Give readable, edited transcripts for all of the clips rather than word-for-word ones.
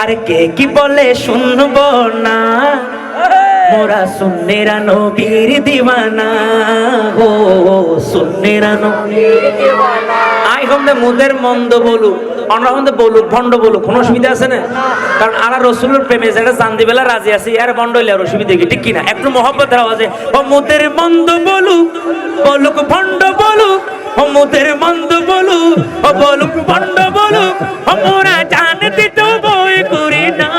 আর কে কি বলে শুনবো না, মোরা সুন্নিরা নবীর দিওয়ানা গো, সুন্নিরা নবীর দিওয়ানা। আই হন্দে মুদের মন্দ বলুক, অন্য হন্দে বলুক ভণ্ড বলুক, কোনো অসুবিধা আছে না? কারণ আরা রসুলের প্রেমে যেটা জানতে বেলা রাজি আছে, আর ভণ্ড হইলে আর অসুবিধা কি, ঠিক কিনা? একটু মহব্বতের আওয়াজে ও মুদের মন্দ বলুক, বলুক ভণ্ড বলুক, ও মুদের মন্দ বলুক, ও বলুক ভণ্ড বলুক, ও মোরা জানতে তো বই করি না,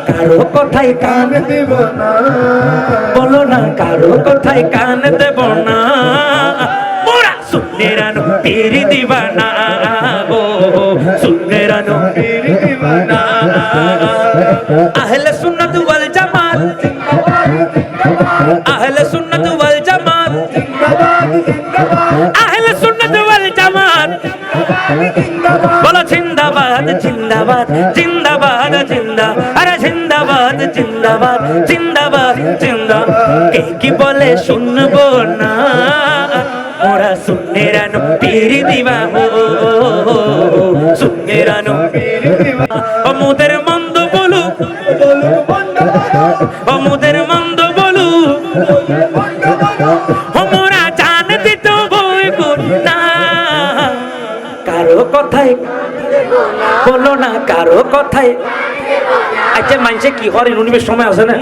কারো কথায় কান দেব না, বলো না কারো কথায় কান দেব না, মোরা সুন্নিরা নবীর দিওয়ানা গো, সুন্নিরা নবীর দিওয়ানা। আহলে সুন্নাত ওয়াল জামাত, আহলে সুন্নাত ওয়াল জামাত, আহলে সুন্নাত ওয়াল জামাত, বলো জিন্দাবাদ জিন্দাবাদ জিন্দাবাদ জিন্দা, আরে জিন্দাবাদ জিন্দাবাদ জিন্দাবাদ জিন্দা। কে কি বলে শুনবো না, মোরা সুন্নিরা নবীর দিওয়ানা, সুন্নিরা নবীর দিওয়ানা। ও মুদের মন্দ বলুক, ও মুদের মন্দ বলুক, ও মোরা জানতে তো বই করি না, কারো কথায় বলো না কারো কথায়। আচ্ছা মানুষে কি হরে নুনিবের সময় আছে না?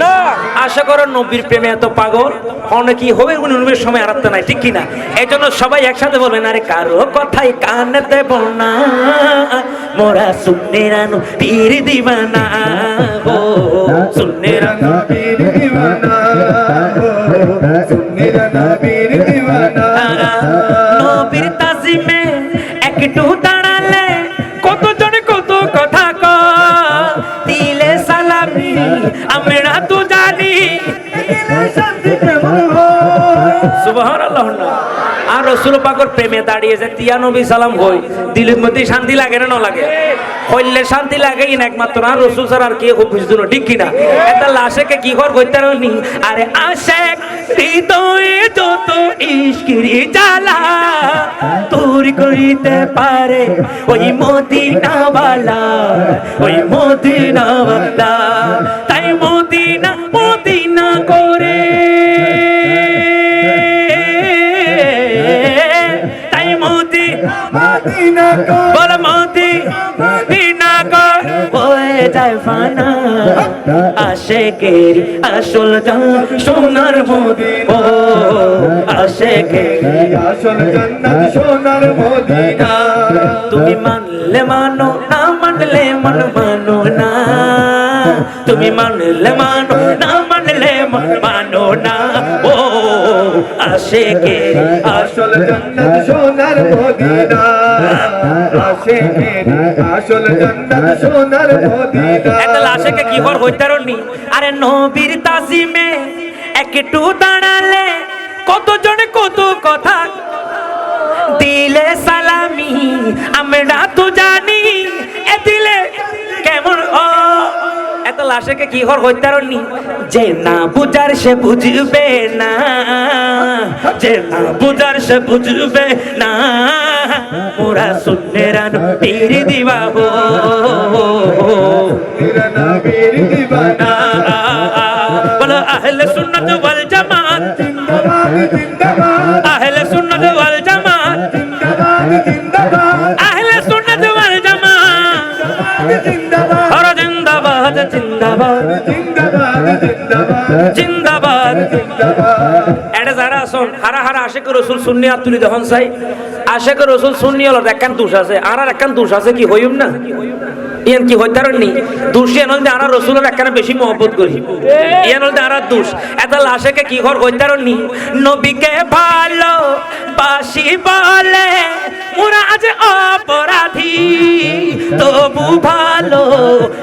আশা করো নবীর প্রেমে এত পাগল অনেক কি হবে, নুনিবের সময় আর নাই, ঠিক কিনা? এই জন্য সবাই একসাথে বলবেন, আরে কারো কথায় কান দেব না, মোরা সুন্নিরা নবীর দিওয়ানা গো, সুন্নিরা নবীর দিওয়ানা, সুন্নিরা নবীর দিওয়ানা। নবীর তাজিমে একটু দাঁড়ালে কতজন কত কথা কয়, দিলে সালামি আমরা তো জানি, সুবহানাল্লাহ। আর রাসূল পাকের প্রেমে দাঁড়িয়ে যে তিয়া নবী সালাম কই, দিলের মধ্যে শান্তি লাগে না? না লাগে? হইলে শান্তি লাগে না একমাত্র আর রাসূল ছাড়া আর কে খুব বুঝতো না, ঠিক কিনা? এটা লাশেকে কি কর কইতে রানি, আরে আশিক হৃদয়ে যত ইশকের জ্বালা তোর করিতে পারে ওই মদিনাওয়ালা, ওই মদিনাওয়ালা, তাই মদিনা মদিনা করে, তাই মদিনা বল মদিনা কর, হয়ে যায় ফানা আশিকের আসল জান্নাত সোনার মদিনা, ও আশিকের আসল জান্নাত সোনার মদিনা। তুমি মানলে মানো, না মানলে মন মানো না, তুমি মানলে মানো, না মানলে মন মানো না, ও আশিকের আসল জান্নাত সোনার মদিনা, আশিকের আসল জান্নাত সোনার মদিনা। এটা আশিকে কি হর হইতারনি, আরে নবীর তাজিমে একটু দাঁড়ালে কতজন কত কথা, দিলে সালামি আমরা তো জানি, এ দিলে কেমন ও। এত লাশেকে কি হর হইতারনি, যে না বুঝার সে বুঝবে না, যে না বুঝার সে বুঝবে না, মোরা সুন্নিরা নবীর দিওয়ানা, নবীর দিওয়ানা। বলো আহলে সুন্নাত ওয়াল জামাত জিন্দাবাদ জিন্দাবাদ, আহলে সুন্নাত ওয়াল জামাত জিন্দাবাদ জিন্দাবাদ, আহলে সুন্নাত ওয়াল জামাত জিন্দাবাদ, আর জিন্দাবাদ জিন্দাবাদ জিন্দাবাদ জিন্দাবাদ জিন্দাবাদ। এটা যারা আসুন হারা হারা আশিক রাসূল সুন্নি আর তুলি দেখুন চাই, আশিক রাসূল সুন্নি হলো একখান দোষ আছে, আর একখান দোষ আছে কি হইম না, ইয়ান কি হইতারনি দোষী নলতে আর রাসূলের একখানে বেশি মহব্বত করি, ইয়ান নলতে আর দোষ। এত লাশেকে কি হর হইতারনি, নবীকে ভালো বাসি বলে মোরা আজ অপরাধী, তবু ভালো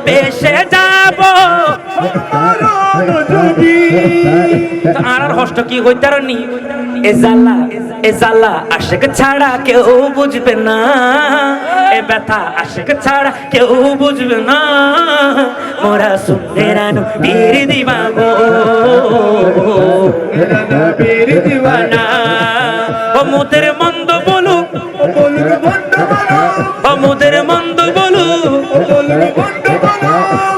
বেশে যাব আর হষ্ট কি হইতারনি, এ জালা আশিক ছাড়া কেউ বুঝবে না, এ ব্যথা আশিক ছাড়া কেউ বুঝবে না, মোরা সুন্নিরা নবীর দিওয়ানা, নবীর দিওয়ানা। ও মুদের মন্দ বলুক, ও মুদের মন্দ বলুক,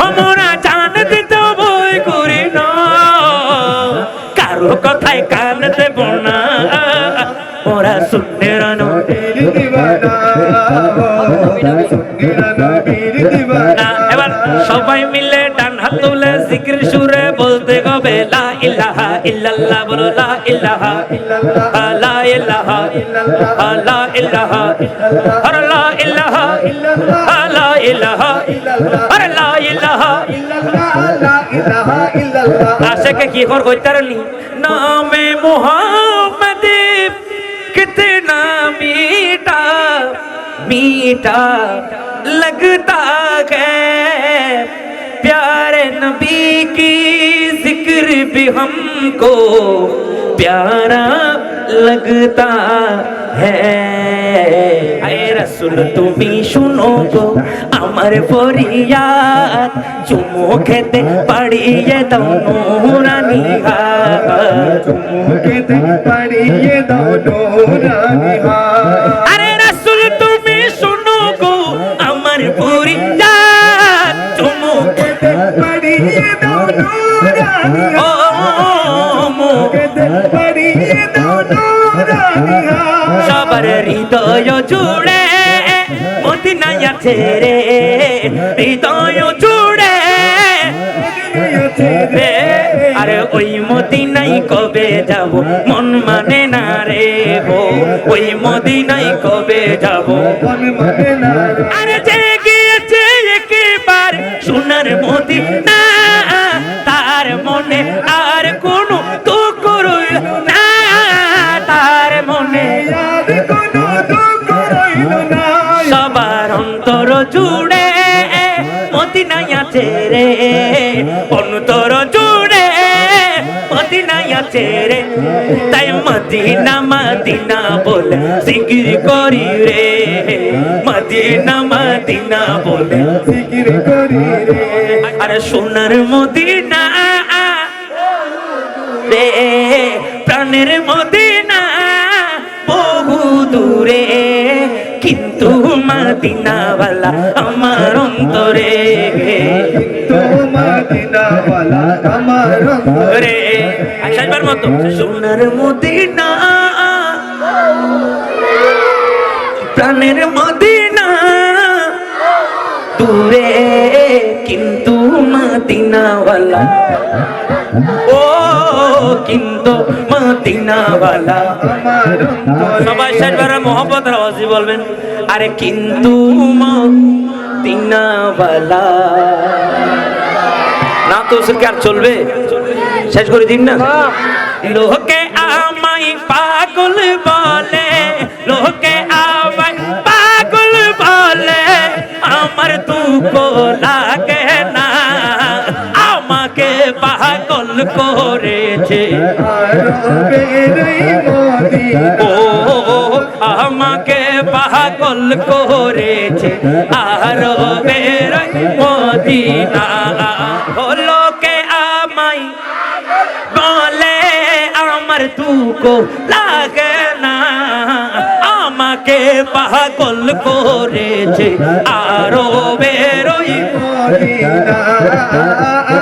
আমরা জানতে তো বই করি না, কারো কথায় কান দেব না, ওরা সুন্নের নবীর দিওয়ানা। এবার সবাই মিলে ডান হাত তুলে জিকির সুরে বলতে হবে লা ইলাহা ইল্লাল্লাহ, বলো লা ইলাহা ইল্লাল্লাহ, লা ইলাহা ইল্লাল্লাহ, লা ইলাহা ইল্লাল্লাহ, লা ইলাহা ইল্লাল্লাহ, লা ইলাহা ইল্লাল্লাহ, লা ইলাহা ইল্লাল্লাহ, লা ইলাহা ইল্লাল্লাহ। আশিক কি কর কইতারনি নামে মুহাম্মদ कितना मीठा मीठा लगता है, प्यारे नबी की जिक्र भी हमको प्यारा लगता है। আয় রাসূল তুমি শুনো গো আমার ফরিয়াদ, চুমু খেতে পাড়িয়ে দাও নূরানি হাত, চুমু খেতে পাড়িয়ে দাও নূরানি হাত। আরে রাসূল তুমি শুনো গো আমার ফরিয়াদ, চুমু খেতে পাড়িয়ে দাও নূরানি হাত, চুমু খেতে পাড়িয়ে দাও নূরানি হাত। সবার হৃদয় জুড়ে মদিনা আছে রে, হৃদয় জুড়ে আরে ওই মদিনাই কবে যাব মন মানে না রে গো, ওই মদিনাই কবে যাব মন মানে না। আরে যে গিয়েছে একবার সোনার মদিনা, তার মনে আর কোনো দুঃখ রইল না, তার মনে আর কোনো দুঃখ রইল না। সবার অন্তর জুড়ে মদিনায় আছে রে, অন্তর জুড়ে মদিনায় আছে রে, তাই মদিনা মদিনা বলে জিকির করি রে, মদিনা মদিনা বলে জিকির করি রে। আরে সোনার মদিনা রে, প্রাণের মদিনা বহু দূরে, কিন্তু মদিনাওয়ালা আমার অন্তরে, কিন্তু মদিনাওয়ালা আমার অন্তরে। শেষবার মতো সোনার মদিনা প্রাণের মদিনা দূরে, কিন্তু মদিনাওয়ালা ও, কিন্তু মদিনাওয়ালা আমার অন্তরে। সবাই শেষবার মোহব্বতের আওয়াজে বলবেন আরে কিন্তু মদিনাওয়ালা। না তো কি আর চলবে, শেষ করে দিন না। লোকে আমায় পাগল বলে, লোকে আমায় পাগল বলে, আমার দুঃখ লাগে না, আমাকে পাগল করেছে ও, আমাকে পাগল করেছে আরো বের মদিনা। লোকে আমায় বলে আমার দুঃখ লাগে না, আমাকে পাগল করেছে আরো বেরোই মদিনা,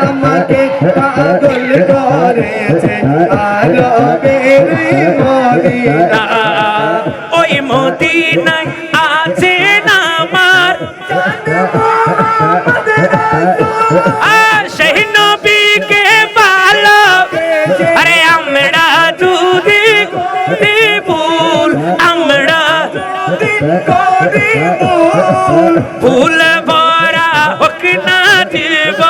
আমাকে পাগল করেছে আরো বেরোই মদিনা। ওই মদিনায় আছে না আমার সেই নবীকে ভালো, আরে আমরা যদি ভুল, আমরা ভুল ভরা হোক না জীব,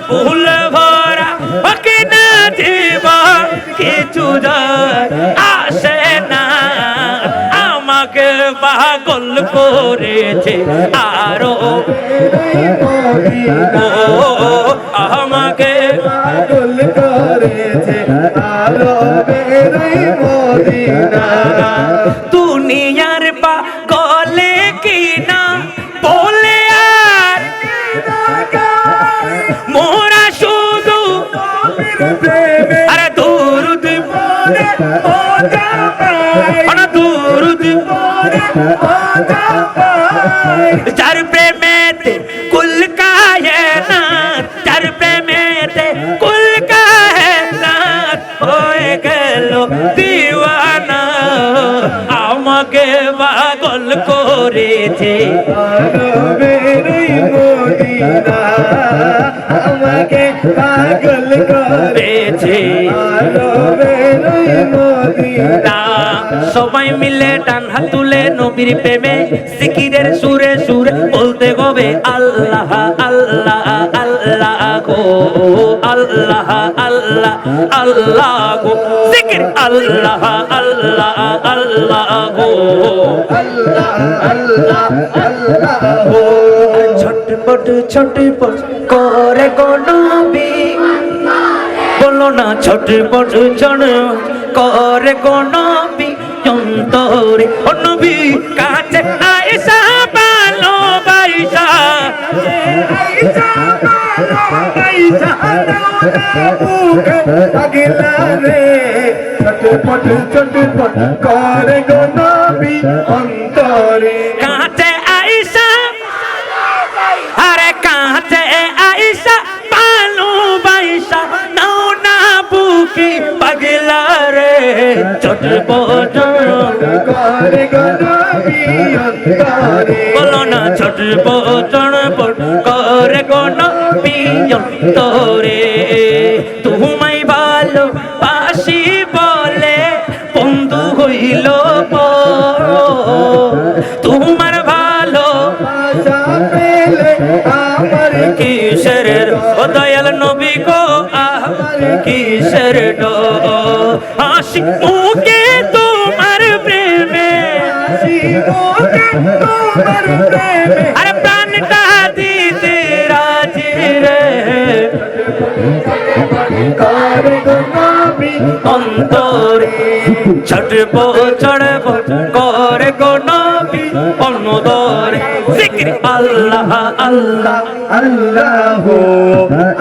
ভুল ভরা হোক না জীব, কিছু আসে না, আমাকে পাগল করেছে আরো ও, আমাকে পাগল করেছে আরো বেরোই মদিনা। দুনিয়ার পাগলে কি না বলে আর মোরা শুধু আরে দুরুদ পড়ে দুরুদ পড়ে যার প্রেমেতে কুল করেছে আরবের মদিনা আমাকে পাগল করেছে আরবের মদিনা সবাই মিলে ডান হাত তুলে নবীর প্রেমে জিকিরের সুরে সুরে বলতে হবে আল্লাহ আল্লাহ আল্লাহ গো আল্লাহ আল্লাহ আল্লাহ গো জিকির আল্লাহ আল্লাহ আল্লাহ গো আল্লাহ আল্লাহ আল্লাহ গো ছটপট ছটপট করে গো নবী বলো না ছটপট ছট করে গো নবী অন্তরে ও নবী কাছে আয়েশা ভালোবাসা আয়েশা আয়েশা পাগলা রে চটপট চটপট করে গো নবী অন্তরে কাছে আয়েশা আরে কাছে আয়েশা ভালোবাসা নাও না বুকে পাগলা রে ছটপট করে গো নবী অন্তরে বলো না ছটপট করে গো নবী অন্তরে তোমায় ভালোবাসি বলে বন্ধু হইল তোমার ভালো আশা পেলে আমার কিসের ও দয়াল নবী গো আমার কিসের ডো হাসি মুখে তোমার প্রেমে জীবনে তোমার প্রেমে আরে প্রাণটা দিতে রাজি রে করে গো নবী অন্তরে ছটপট করে গো নবী অন্তরে জিকির আল্লাহ আল্লাহ আল্লাহ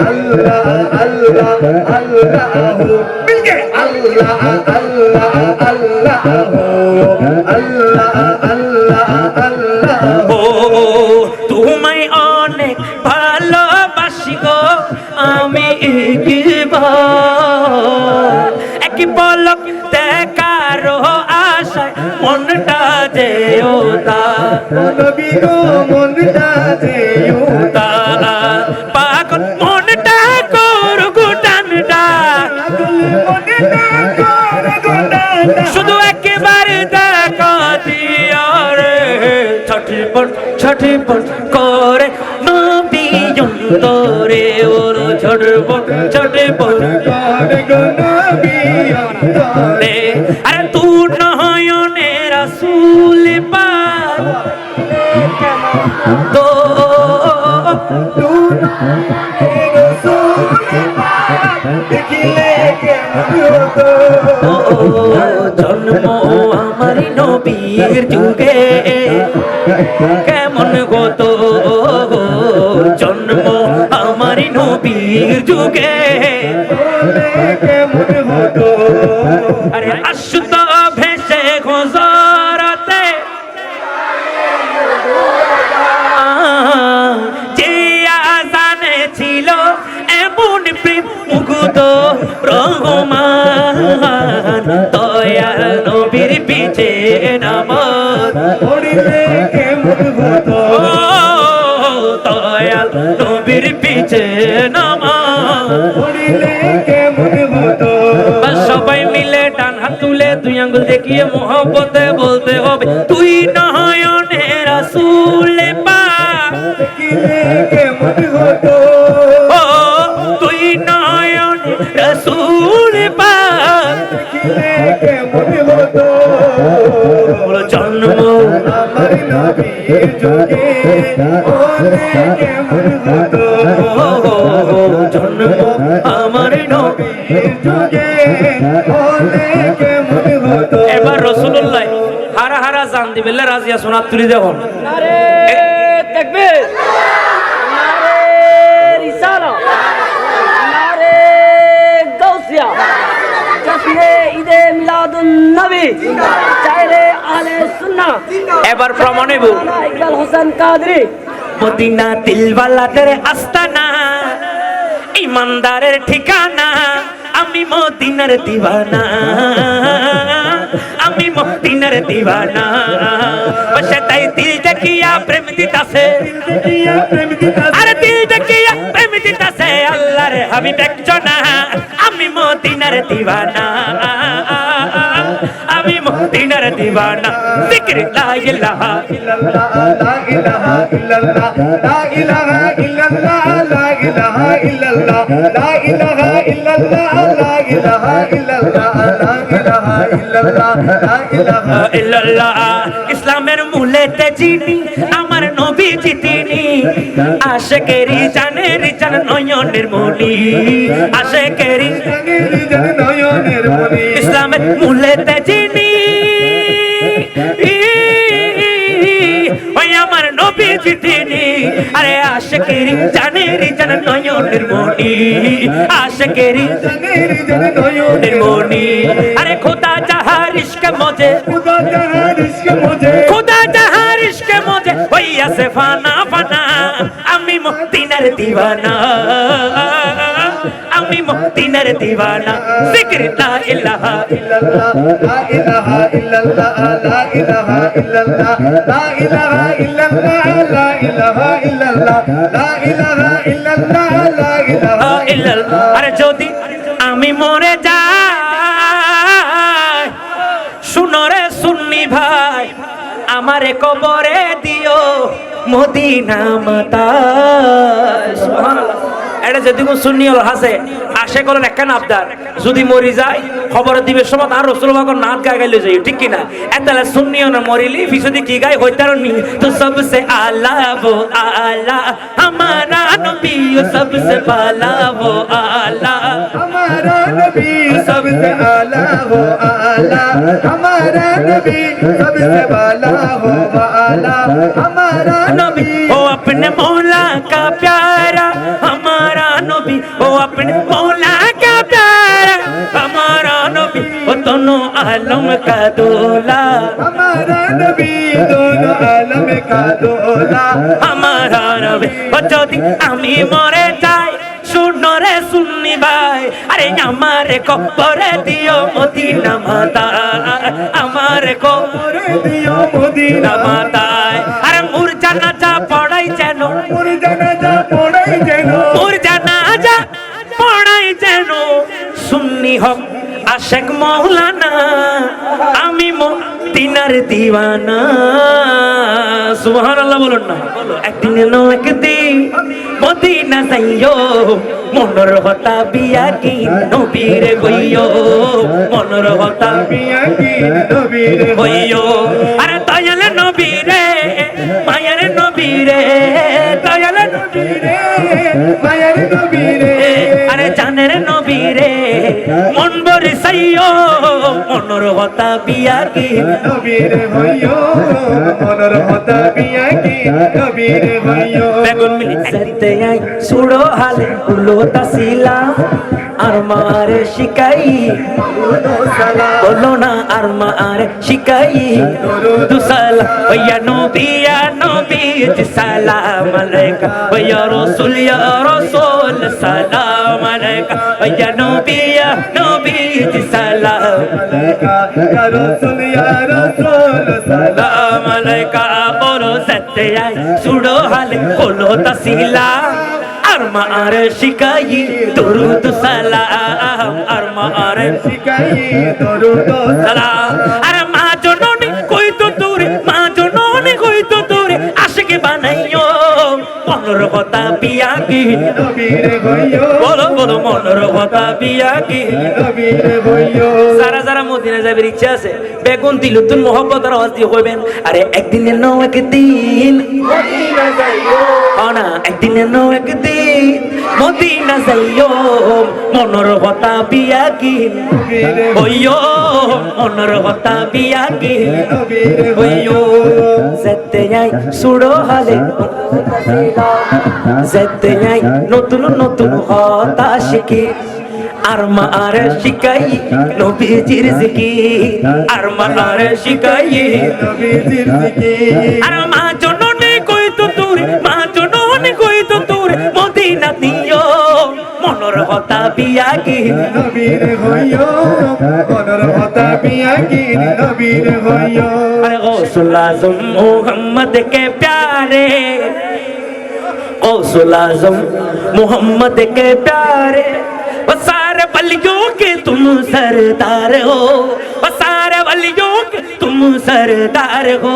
আল্লাহ আল্লাহ আল্লাহ মিলকে আল্লাহ আল্লাহ আল্লাহ আল্লাহ আল্লাহ আল্লাহ ও তোমায় অনেক ভালোবাসি গো আমি এক পলক দেখার আশায় মনটা যে ওতা নবী গো মনটা যেও পাগল মনটা কর গুটানটা মনটা করে গো দাদা শুধু একেবারে দেখা দিয়া রে ছটপট ছটপট করে নবী অন্তরে ওর ছটপট ছটপট করে গো নবী অন্তরে রে আরে তু নয়নে রাসূল পাক তো দেখিলে জন্ম আমার নবীর যুগে কেমন গত জন্ম আমার নবীর যুগে কেমন হতো আরে আশুত ভেসে গোজরাতে যে আজানে ছিল এমন প্রেম মুগ্ধ রহমান দয়াল নবীর পিছে নামাজ পড়িলে কেমন হতো দয়াল নবীর পিছে নামাজ পড়িলে কেমন হতো সবাই মিলে ডান হাত তুলে দুই আঙ্গুল দেখিয়ে মোহব্বতে বলতে হবে তুই নয়নে রাসূল পাক দেখিলে কেমন হতো ও তুই নয়নে রাসূল পাক দেখিলে কেমন হতো বলো জন্ম আমার নবীর যুগে ওরে কেমন হতো জন্ম আমার নবী যুগে ওরে কেমন হতো এবার রাসূলুল্লাহ হারা হারা জান দিবেলে রাজিয়া সোনা তুলি দেবন নারে তাকবীর নারে রিসালা নারে গাউসিয়া জশ্নে ঈদে মিলাদুন নবী চাইরে আহলে সুন্নাহ এবার প্রমাণ হইব ইকবাল হোসেন কাদরি মদিনা দিলওয়ালাদের আস্তানা ইমানদারের ঠিকানা আমি মদিনার দিওয়ানা আমি মদিনার দিওয়ানা বসতাই দিল দেখিয়া প্রেম দিতাছে আরে দিল দেখিয়া প্রেম দিতাছে আল্লাহর হাবিব একজনা আমি মদিনার দিওয়ানা আমি মদিনার দিওয়ানা জিকির লা ইলাহা ইল্লাল্লাহ লা ইলাহা ইল্লাল্লাহ লা ইলাহা ইল্লাল্লাহ লা ইলাহা ইল্লাল্লাহ লা ইলাহা ইল্লাল্লাহ লা ইলাহা ইল্লাল্লাহ লা ইলাহা ইল্লাল্লাহ লা ইলাহা ইল্লাল্লাহ ইসলামের মূলেতে যিনি আমার নবীজি তিনি আশিকেরি জানের জান নয়নের মনি আশিকেরি জানের নয়নের মনি ইসলামের মূলেতে যিনি ওই আমার নবীজি তিনি আরে আশিকেরি জানের জান নয়নের মনি আশিকেরি জানের নয়নের মনি আরে খোদা জাহার ইশকে মজে खुदा जहां इश्क मुझे खुदा जहां इश्क मुझे भैया से फाना फाना আমি মদিনার দিওয়ানা আমি মদিনার দিওয়ানা জিকির লা ইলাহা इल्लल्लाह ला इलाहा इल्लल्लाह ला इलाहा इल्लल्लाह ला इलाहा इल्लल्लाह ला इलाहा इल्लल्लाह ला इलाहा इल्लल्लाह ला इलाहा ইল্লাল্লাহ আরে যদি আমি মরে যাই শুনো রে সুন্নি ভাই আমারে কবরে দিও মদিনা মাতা সুবহানাল্লাহ এটা যদি কোন সুন্নি হল হাসে আশা করেন একখান আবদার যদি মরি যায় খবর দিবে সময় আর রাসূল পাকের নাত গায় গাইলে যাই ঠিক কি না এতলা সুন্নি না মরিলি ফিসদি কি গায় হইতারনি তো সবসে আলা वो आला हमारा नबी सबसे बाला वो आला हमारा नबी सबसे आला हो आला हमारा नबी सबसे बाला हो आला हमारा नबी वो अपने मौला का प्यारा हमारा नबी वो अपने मौला का प्यारा हमारा नबी वो दोनों आलम का दूल्हा हमारा नबी दोनों आलम का दूल्हा हमारा नबी वो যদি আমি মরে যাই শুনো রে সুন্নি ভাই আরে আমারে কবরে দিও মদিনা মাতা আমারে কবরে दियो मदीना মাতায় আরে মুর জানাজা পড়াই যেন मुर जनाजा पड़ाई जेनो মুর জানাজা পড়াই যেন সুন্নি হক আশেক মৌলানা আমি মদিনার দিওয়ানা সুবহানাল্লাহ বলুন না একদিন না একদিন মদিনা যাইও মনর হতা বিয়া কি নবীর গইও মনর হতা पिया की नबी रे হইও আরে দয়াল নবীরে মায়ের নবীরে দয়াল নবীরে मायर नबी रे আরে জানের নবীরে মন বরিসাইও মনর হতা বিয়া কি नबी रे भइयो मनर होता पिया की नबी रे भइयो বেগুন মিলি সতে আই সুড়ো হালে উলো তাসিলা আর মারে শিকাই বলো না আর মারে শিকাই দুসালা ওয়া নবী সালাম আলাইকা ওয়া রাসূল সালাম আলাইকা ওয়া নবী সালাম या रसूल या रसूल সালাম আলাইকা বলো সতে আই সুড়ো হালে উলো তাসিলা আর মারে শিকাই দুরুদ সালাম আর মারে सिकाई दरुद সালাম আরে মা জননী কই তো তোরে মা জননী কই তো তোরে আশিক বানাইও মনর কথা বিয়া কি नबी रे भइयो বলো বলো মনর কথা বিয়া কি नबी रे भइयो যারা যারা মদিনা যাবের ইচ্ছা আছে বেগুন দিল তুন মোহব্বতের আওয়াজ দিয়ে কইবেন আরে একদিনের নো একদিন मदीना जाइयो না একদিনের নো একদিন মদিনা যাইও মনর কথা বিয়া কি नबी रे হইও মনর কথা বিয়া কি नबी रे হইও যেতে যাই সুড়ো হালে যেতে যাই নতুন নতুন কথা শিখি আর মারে শিখাই নবীজির জিকির আর মারে শিখাই नबी जिंदगी আর মা জননী কই তো তোরে মা জননী কই তো তোরে মদিনা দিও মনর কথা বিয়া কি नबी रे भइयो मनर होता আমি আকির নবীর হইও अरे गौसुल आजम मोहम्मद के प्यारे गौसुल आजम मोहम्मद के प्यारे वो सारे वलियों के तुम सरदार हो वो सारे वलियों के तुम सरदार हो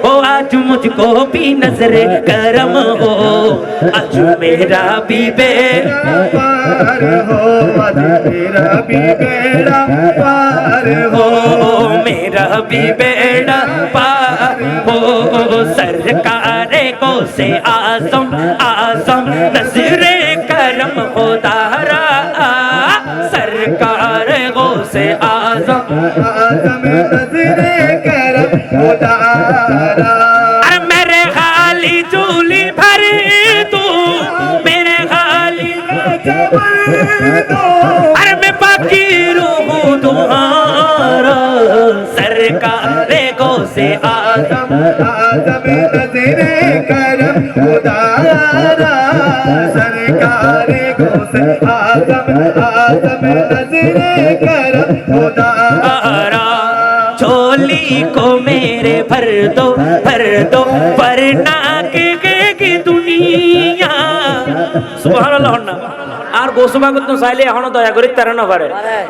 ओ आज मुझको भी नजर करम हो आज मेरा भी बेड़ा पार हो आज मेरा भी बेड़ा पार हो मेरा भी बेड़ा पार हो सरकार को से आजम आजम नजरे करम खुदारा सरकार को से आजम आजम नजरे करम खुदारा अरे मेरे खाली झोली भरी तू मेरे खाली अरे मैं फकीर हूँ तुम्हारा सरकार को से आजम आजम नजरे करम खुदारा सरकार को से आजम आजम नजरे करम खुदारा झोली को मेरे भर दो वरना की दुनिया सुबहानाल्लाह ना আর গোসবা করতে চাইলে এখনো দয়া করে তারা না পারে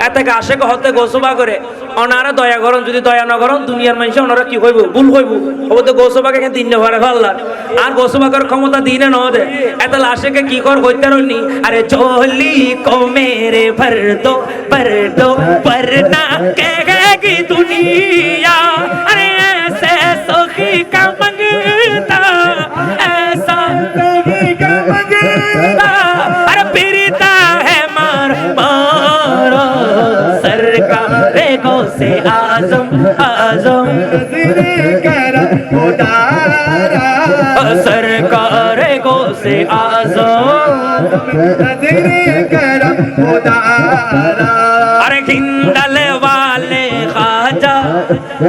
এত আশেক হতে গোসবা করে অনারা দয়া করন যদি দয়া না করন দুনিয়ার মানুষ ওনারা কি হইব ভুল হইব ওবে তো গোসবাকে কেন দিন না পারে আল্লাহ আর গোসবা করার ক্ষমতা দিনে না দে এত আশেকে কি কর কইতে রনি আরে চলি কো মেরে ভর দো वरना की दुनिया अरे ऐसे सुखी का मंगता ऐसा सुखी का मंगता अरे फिरता है मारा सरकार को से आजम आजम नजरे करम खुदारा सरकार को से आजम नजरे करम खुदारा अरे हिंदल वाले खाजा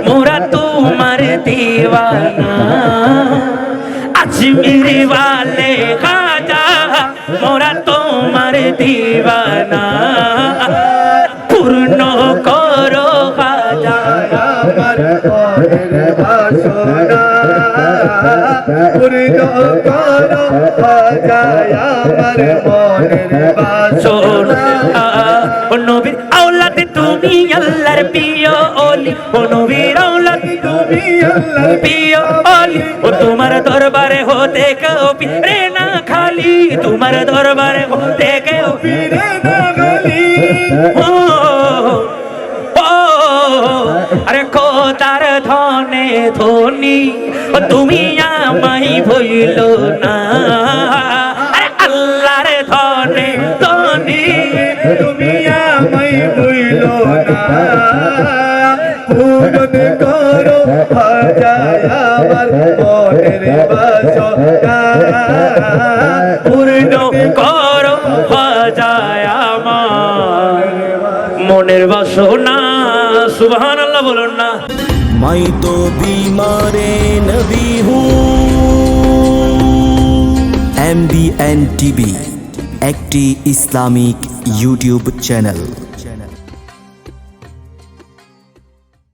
मोरा तुम्हार दीवाना अजमेर वाले खाजा मोरा तुम्हार दीवाना पूर्ण करो खाजा আমার মনের বাসনা পূর্ণ করো বাজায় আমার মনের বাসনা ও নবীর আওলাদ তুমি আল্লাহর প্রিয় ওলি ও নবীর আওলাদ তুমি আল্লাহর প্রিয় ওলি ও তোমার দরবারে হতে কেউ রে না খালি তোমার দরবারে হতে কেউ পীরে না গলি ও আরে খোদার ধনে ধনি ও তুমি আমায় ভইল না আরে আল্লাহর ধনে ধনি তুমি আমায় ভুইল না পূরণ করো বাজায় আমার মনের বাসনা পূর্ণ করো বাজায় আমার মনের বাসনা সুবহানাল্লাহ বলুন না मैं तो बीमार नबी हूँ MBN TV একটি ইসলামিক ইউটিউব চ্যানেল।